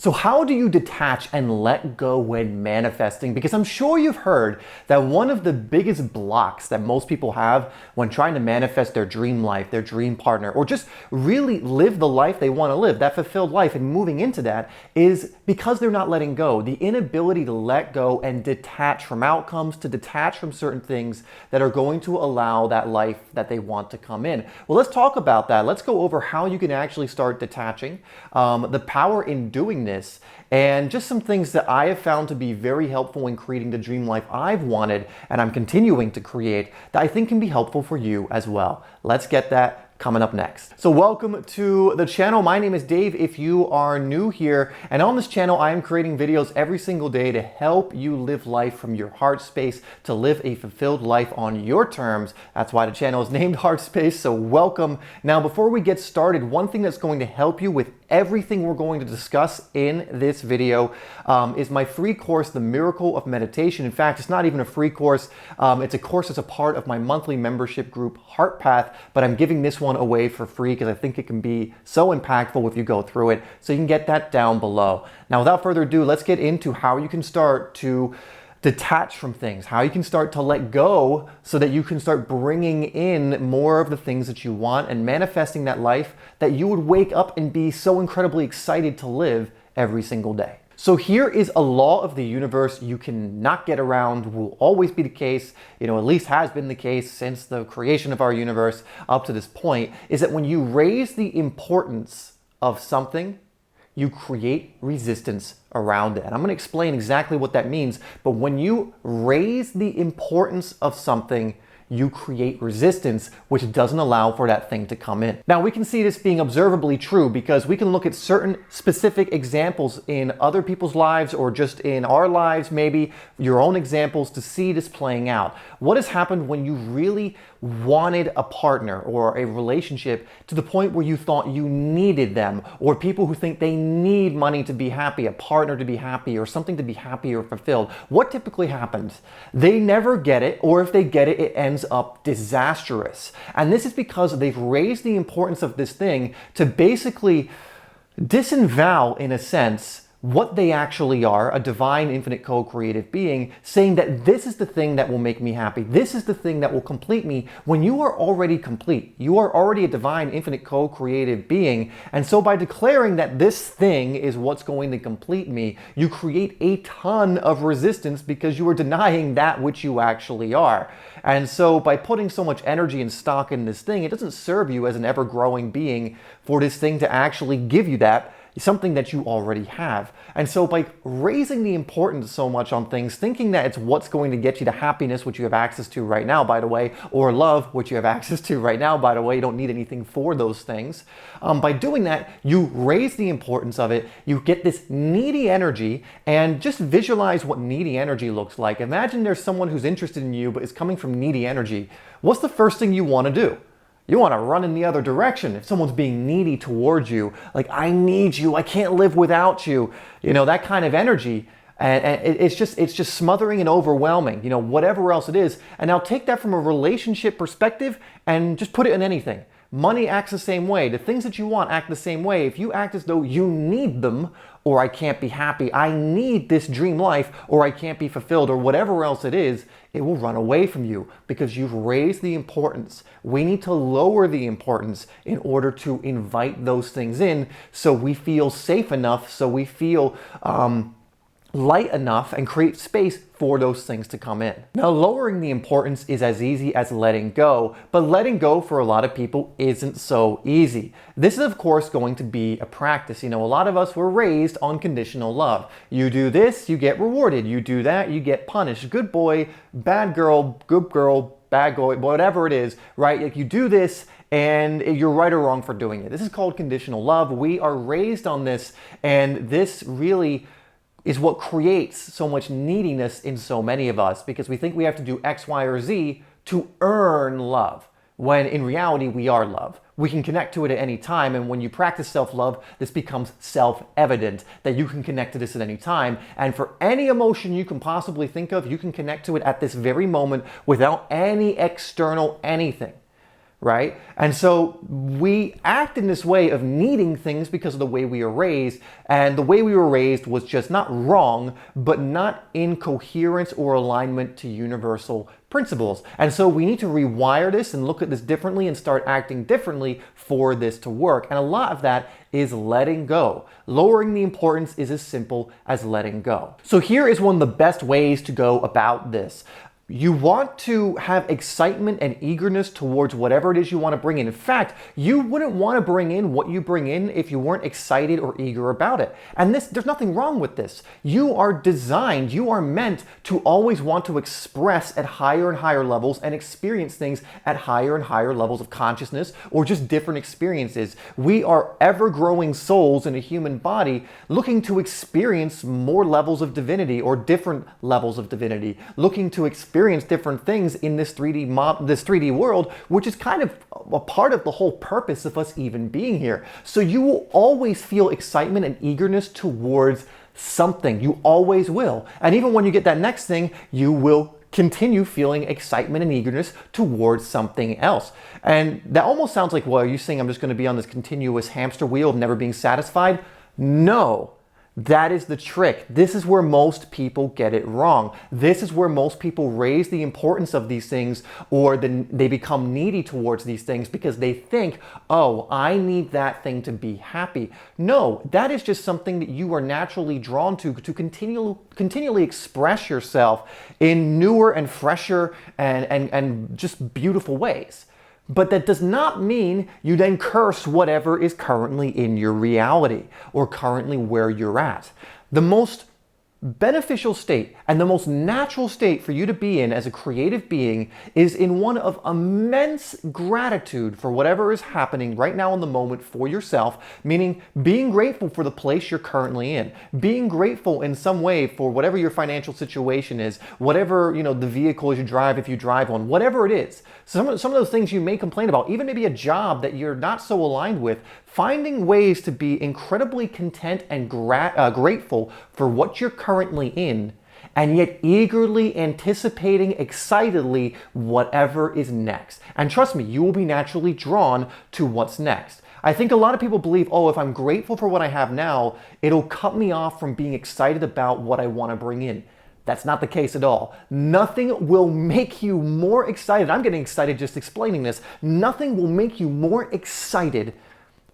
So how do you detach and let go when manifesting? Because I'm sure you've heard that one of the biggest blocks that most people have when trying to manifest their dream life, their dream partner, or just really live the life they want to live, that fulfilled life, and moving into that, is because they're not letting go. The inability to let go and detach from outcomes, to detach from certain things that are going to allow that life that they want to come in. Well, let's talk about that. Let's go over how you can actually start detaching, the power in doing this, and just some things that I have found to be very helpful in creating the dream life I've wanted and I'm continuing to create that I think can be helpful for you as well. Let's get that coming up next. So welcome to the channel. My name is Dave if you are new here, and on this channel I am creating videos every single day to help you live life from your heart space, to live a fulfilled life on your terms. That's why the channel is named HeartSpace, so welcome. Now before we get started, one thing that's going to help you with everything we're going to discuss in this video is my free course, The Miracle of Meditation. In fact, it's not even a free course. It's a course that's a part of my monthly membership group, Heart Path, but I'm giving this one away for free because I think it can be so impactful if you go through it. So you can get that down below. Now, without further ado, let's get into how you can start to detach from things, how you can start to let go so that you can start bringing in more of the things that you want and manifesting that life that you would wake up and be so incredibly excited to live every single day. So here is a law of the universe you cannot get around, will always be the case, at least has been the case since the creation of our universe up to this point, is that when you raise the importance of something, you create resistance around it. And I'm going to explain exactly what that means, but when you raise the importance of something, you create resistance, which doesn't allow for that thing to come in. Now, we can see this being observably true because we can look at certain specific examples in other people's lives or just in our lives, maybe your own examples, to see this playing out. What has happened when you really wanted a partner or a relationship to the point where you thought you needed them, or people who think they need money to be happy, a partner to be happy, or something to be happy or fulfilled? What typically happens? They never get it, or if they get it, it ends up disastrous. And this is because they've raised the importance of this thing to basically disavow, in a sense, what they actually are, a divine, infinite, co-creative being, saying that this is the thing that will make me happy. This is the thing that will complete me, when you are already complete. You are already a divine, infinite, co-creative being. And so by declaring that this thing is what's going to complete me, you create a ton of resistance because you are denying that which you actually are. And so by putting so much energy and stock in this thing, it doesn't serve you as an ever-growing being for this thing to actually give you that, something that you already have. And so by raising the importance so much on things, thinking that it's what's going to get you to happiness, which you have access to right now, by the way, or love, which you have access to right now, by the way, you don't need anything for those things. By doing that, you raise the importance of it, you get this needy energy, and just visualize what needy energy looks like. Imagine there's someone who's interested in you, but is coming from needy energy. What's the first thing you want to do? You want to run in the other direction. If someone's being needy towards you, like, I need you, I can't live without you, that kind of energy, and it's just smothering and overwhelming, whatever else it is. And now take that from a relationship perspective and just put it in anything. Money acts the same way. The things that you want act the same way. If you act as though you need them, or I can't be happy, I need this dream life, or I can't be fulfilled, or whatever else it is, it will run away from you because you've raised the importance. We need to lower the importance in order to invite those things in, so we feel safe enough, so we feel light enough and create space for those things to come in. Now, lowering the importance is as easy as letting go, but letting go for a lot of people isn't so easy. This is, of course, going to be a practice. A lot of us were raised on conditional love. You do this, you get rewarded. You do that, you get punished. Good boy, bad girl, good girl, bad boy, whatever it is, right? Like, you do this and you're right or wrong for doing it. This is called conditional love. We are raised on this, and this really is what creates so much neediness in so many of us, because we think we have to do X, Y, or Z to earn love, when in reality we are love. We can connect to it at any time, and when you practice self-love, this becomes self-evident that you can connect to this at any time, and for any emotion you can possibly think of, you can connect to it at this very moment without any external anything. right? And so we act in this way of needing things because of the way we are raised, and the way we were raised was just not wrong, but not in coherence or alignment to universal principles. And so we need to rewire this and look at this differently and start acting differently for this to work. And a lot of that is letting go. Lowering the importance is as simple as letting go. So here is one of the best ways to go about this. You want to have excitement and eagerness towards whatever it is you want to bring in. In fact, you wouldn't want to bring in what you bring in if you weren't excited or eager about it. And there's nothing wrong with this. You are designed, you are meant to always want to express at higher and higher levels and experience things at higher and higher levels of consciousness or just different experiences. We are ever-growing souls in a human body looking to experience more levels of divinity or different levels of divinity, looking to experience different things in this 3D world, which is kind of a part of the whole purpose of us even being here. So you will always feel excitement and eagerness towards something. You always will. And even when you get that next thing, you will continue feeling excitement and eagerness towards something else. And that almost sounds like, well, are you saying I'm just going to be on this continuous hamster wheel of never being satisfied? No. That is the trick. This is where most people get it wrong. This is where most people raise the importance of these things, or they become needy towards these things because they think, oh, I need that thing to be happy. No, that is just something that you are naturally drawn to continually express yourself in newer and fresher and just beautiful ways. But that does not mean you then curse whatever is currently in your reality or currently where you're at. The most beneficial state and the most natural state for you to be in as a creative being is in one of immense gratitude for whatever is happening right now in the moment for yourself, meaning being grateful for the place you're currently in, being grateful in some way for whatever your financial situation is, whatever, the vehicles you drive, if you drive one, whatever it is. Some of those things you may complain about, even maybe a job that you're not so aligned with, finding ways to be incredibly content and grateful for what you're currently in, and yet eagerly anticipating excitedly whatever is next. And trust me, you will be naturally drawn to what's next. I think a lot of people believe, oh, if I'm grateful for what I have now, it'll cut me off from being excited about what I want to bring in. That's not the case at all. Nothing will make you more excited. I'm getting excited just explaining this. Nothing will make you more excited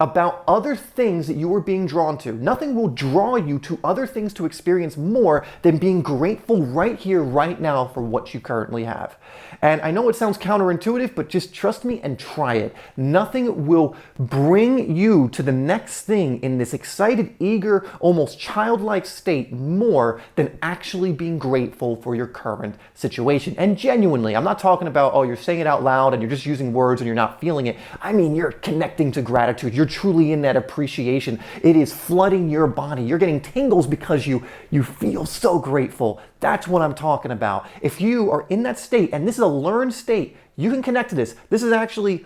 about other things that you are being drawn to. Nothing will draw you to other things to experience more than being grateful right here, right now for what you currently have. And I know it sounds counterintuitive, but just trust me and try it. Nothing will bring you to the next thing in this excited, eager, almost childlike state more than actually being grateful for your current situation. And genuinely, I'm not talking about, oh, you're saying it out loud and you're just using words and you're not feeling it. I mean, you're connecting to gratitude. You're truly in that appreciation. It is flooding your body. You're getting tingles because you feel so grateful. That's what I'm talking about. If you are in that state, and this is a learned state, you can connect to this. This is actually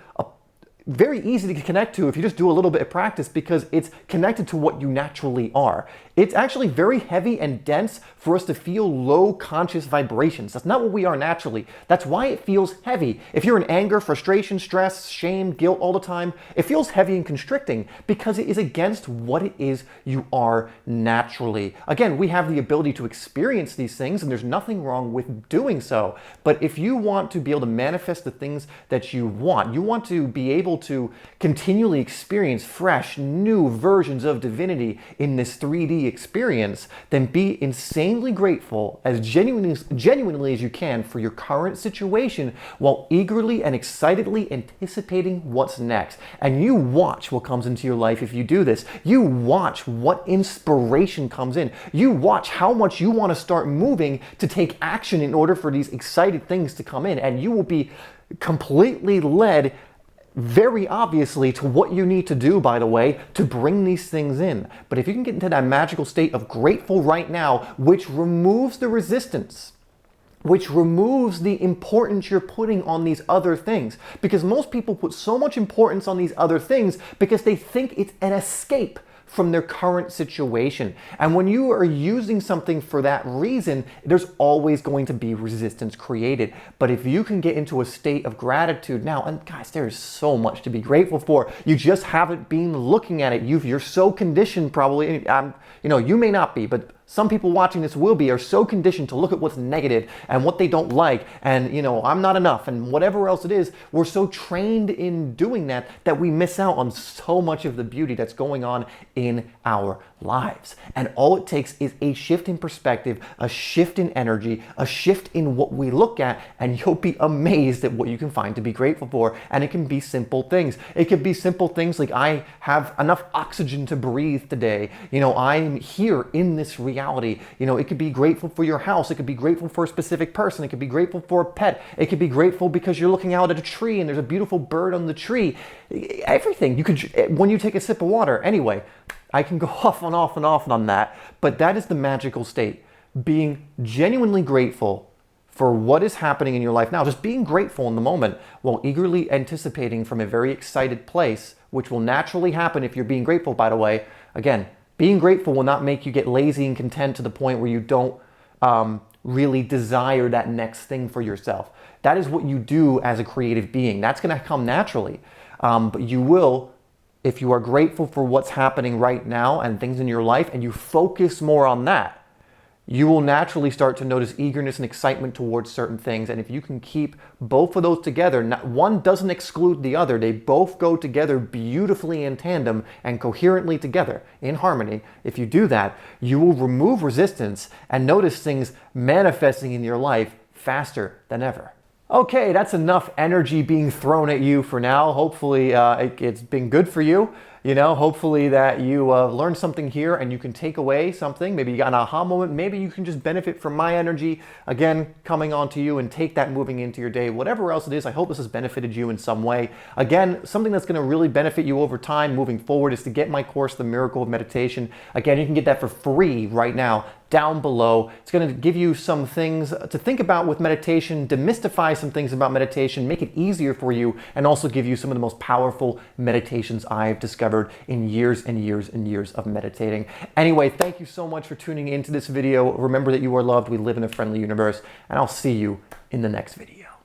very easy to connect to if you just do a little bit of practice, because it's connected to what you naturally are. It's actually very heavy and dense for us to feel low conscious vibrations. That's not what we are naturally. That's why it feels heavy. If you're in anger, frustration, stress, shame, guilt all the time, it feels heavy and constricting because it is against what it is you are naturally. Again, we have the ability to experience these things, and there's nothing wrong with doing so. But if you want to be able to manifest the things that you want to be able to continually experience fresh, new versions of divinity in this 3D experience, then be insanely grateful, as genuinely as you can, for your current situation, while eagerly and excitedly anticipating what's next. And you watch what comes into your life if you do this. You watch what inspiration comes in. You watch how much you want to start moving to take action in order for these excited things to come in, and you will be completely led very obviously to what you need to do, by the way, to bring these things in. But if you can get into that magical state of grateful right now, which removes the resistance, which removes the importance you're putting on these other things, because most people put so much importance on these other things because they think it's an escape from their current situation. And when you are using something for that reason, there's always going to be resistance created. But if you can get into a state of gratitude now, and guys, there's so much to be grateful for. You just haven't been looking at it. You're so conditioned probably, you may not be, but some people watching this will be, are so conditioned to look at what's negative and what they don't like and, I'm not enough and whatever else it is. We're so trained in doing that we miss out on so much of the beauty that's going on in our lives. And all it takes is a shift in perspective, a shift in energy, a shift in what we look at, and you'll be amazed at what you can find to be grateful for. And it can be simple things. It could be simple things like, I have enough oxygen to breathe today. I'm here in this reality. It could be grateful for your house. It could be grateful for a specific person. It could be grateful for a pet. It could be grateful because you're looking out at a tree and there's a beautiful bird on the tree. Everything. When you take a sip of water. Anyway, I can go off and off on that, but that is the magical state. Being genuinely grateful for what is happening in your life now. Just being grateful in the moment while eagerly anticipating from a very excited place, which will naturally happen if you're being grateful, by the way. Again, being grateful will not make you get lazy and content to the point where you don't really desire that next thing for yourself. That is what you do as a creative being. That's going to come naturally. But you will, if you are grateful for what's happening right now and things in your life, and you focus more on that, you will naturally start to notice eagerness and excitement towards certain things. And if you can keep both of those together, one doesn't exclude the other. They both go together beautifully in tandem and coherently together in harmony. If you do that, you will remove resistance and notice things manifesting in your life faster than ever. Okay, that's enough energy being thrown at you for now. Hopefully it's been good for you. Hopefully that you learned something here and you can take away something. Maybe you got an aha moment. Maybe you can just benefit from my energy, again, coming onto you and take that moving into your day. Whatever else it is, I hope this has benefited you in some way. Again, something that's going to really benefit you over time moving forward is to get my course, The Miracle of Meditation. Again, you can get that for free right now down below. It's going to give you some things to think about with meditation, demystify some things about meditation, make it easier for you, and also give you some of the most powerful meditations I've discovered in years and years and years of meditating. Anyway, thank you so much for tuning into this video. Remember that you are loved. We live in a friendly universe, and I'll see you in the next video.